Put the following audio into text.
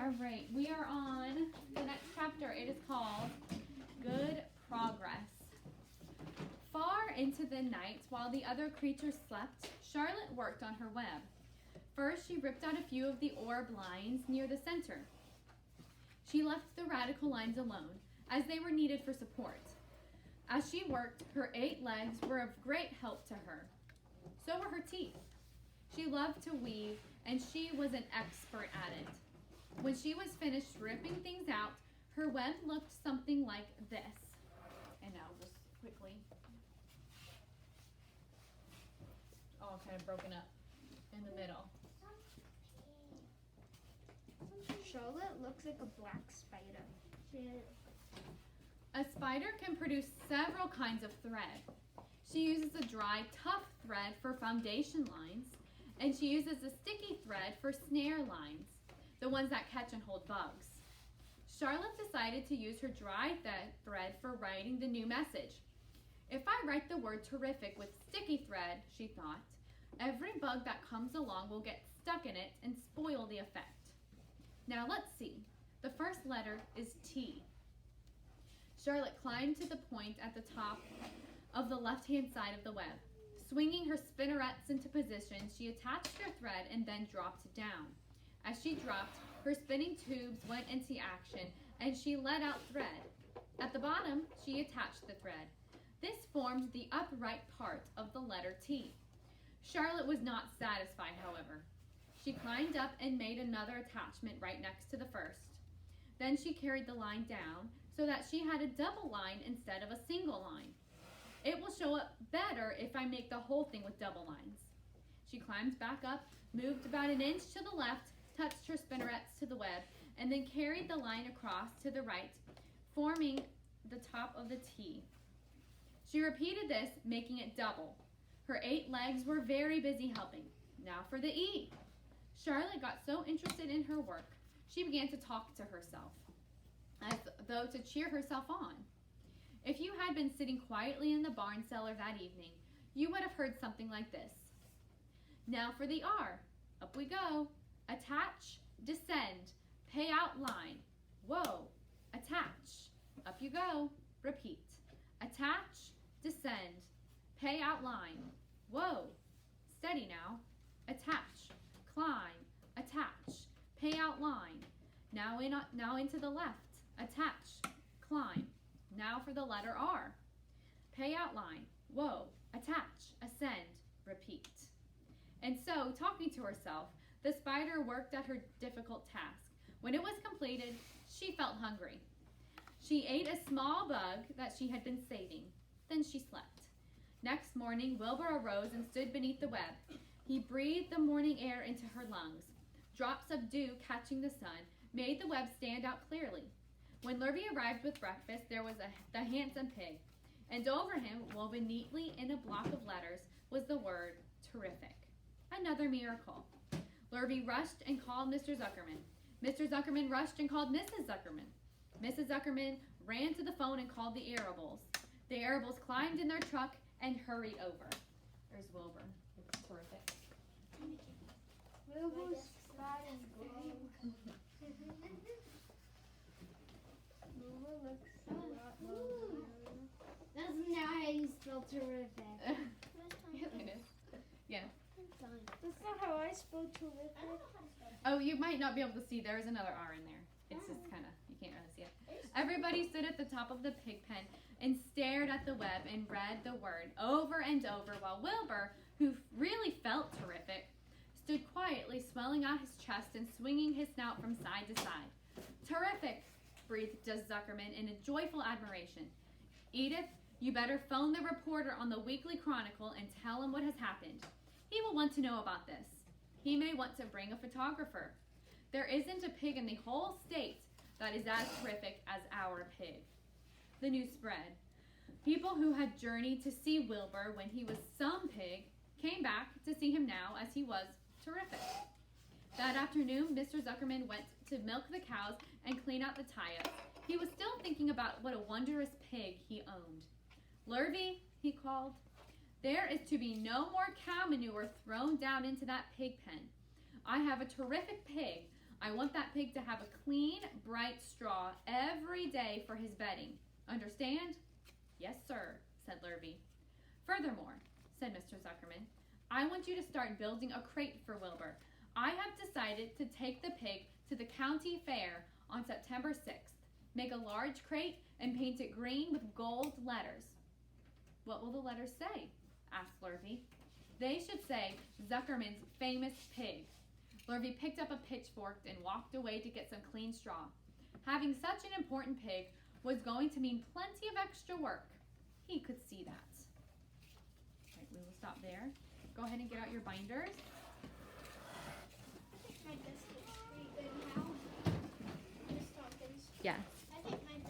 All right, we are on the next chapter. It is called Good Progress. Far into the night, while the other creatures slept, Charlotte worked on her web. First, she ripped out a few of the orb lines near the center. She left the radical lines alone, as they were needed for support. As she worked, her 8 legs were of great help to her. So were her teeth. She loved to weave, and she was an expert at it. When she was finished ripping things out, her web looked something like this. And now just quickly. All kind of broken up in the middle. Charlotte looks like a black spider. A spider can produce several kinds of thread. She uses a dry, tough thread for foundation lines, and she uses a sticky thread for snare lines, the ones that catch and hold bugs. Charlotte decided to use her dry thread for writing the new message. If I write the word terrific with sticky thread, she thought, every bug that comes along will get stuck in it and spoil the effect. Now let's see. The first letter is T. Charlotte climbed to the point at the top of the left-hand side of the web. Swinging her spinnerets into position, she attached her thread and then dropped down. As she dropped, her spinning tubes went into action and she let out thread. At the bottom, she attached the thread. This formed the upright part of the letter T. Charlotte was not satisfied, however. She climbed up and made another attachment right next to the first. Then she carried the line down so that she had a double line instead of a single line. It will show up better if I make the whole thing with double lines. She climbed back up, moved about an inch to the left, touched her spinnerets to the web, and then carried the line across to the right, forming the top of the T. She repeated this, making it double. Her 8 legs were very busy helping. Now for the E. Charlotte got so interested in her work, she began to talk to herself, as though to cheer herself on. If you had been sitting quietly in the barn cellar that evening, you would have heard something like this. Now for the R. Up we go. Attach, descend, pay out line. Whoa. Attach. Up you go. Repeat. Attach, descend, pay out line. Whoa. Steady now. Attach, climb, attach, pay out line. Now into the left. Attach, climb. Now for the letter R. Pay out line. Whoa. Attach, ascend, repeat. And so, talking to herself, the spider worked at her difficult task. When it was completed, she felt hungry. She ate a small bug that she had been saving. Then she slept. Next morning, Wilbur arose and stood beneath the web. He breathed the morning air into her lungs. Drops of dew catching the sun made the web stand out clearly. When Lurvy arrived with breakfast, there was the handsome pig, and over him, woven neatly in a block of letters, was the word terrific. Another miracle. Lurvy rushed and called Mr. Zuckerman. Mr. Zuckerman rushed and called Mrs. Zuckerman. Mrs. Zuckerman ran to the phone and called the Arables. The Arables climbed in their truck and hurried over. There's Wilbur. It's terrific. Wilbur's spot is glowing. Wilbur looks a lot more. That's not how you spell terrific. Yeah, it is. Yeah. That's not how I spell terrific. Oh, you might not be able to see. There's another R in there. It's just kind of, you can't really see it. Everybody stood at the top of the pig pen and stared at the web and read the word over and over while Wilbur, who really felt terrific, stood quietly swelling out his chest and swinging his snout from side to side. Terrific, breathed Zuckerman in a joyful admiration. Edith, you better phone the reporter on the Weekly Chronicle and tell him what has happened. He will want to know about this. He may want to bring a photographer. There isn't a pig in the whole state that is as terrific as our pig. The news spread. People who had journeyed to see Wilbur when he was some pig came back to see him now as he was terrific. That afternoon, Mr. Zuckerman went to milk the cows and clean out the tie-ups. He was still thinking about what a wondrous pig he owned. Lurvy, he called, there is to be no more cow manure thrown down into that pig pen. I have a terrific pig. I want that pig to have a clean, bright straw every day for his bedding. Understand? Yes, sir, said Lurvy. Furthermore, said Mr. Zuckerman, I want you to start building a crate for Wilbur. I have decided to take the pig to the county fair on September 6th. Make a large crate and paint it green with gold letters. What will the letters say? Asked Lurvy. They should say Zuckerman's famous pig. Lurvy picked up a pitchfork and walked away to get some clean straw. Having such an important pig was going to mean plenty of extra work. He could see that. All right, we will stop there. Go ahead and get out your binders. I think my biscuit's pretty good now. Just on things. Yes.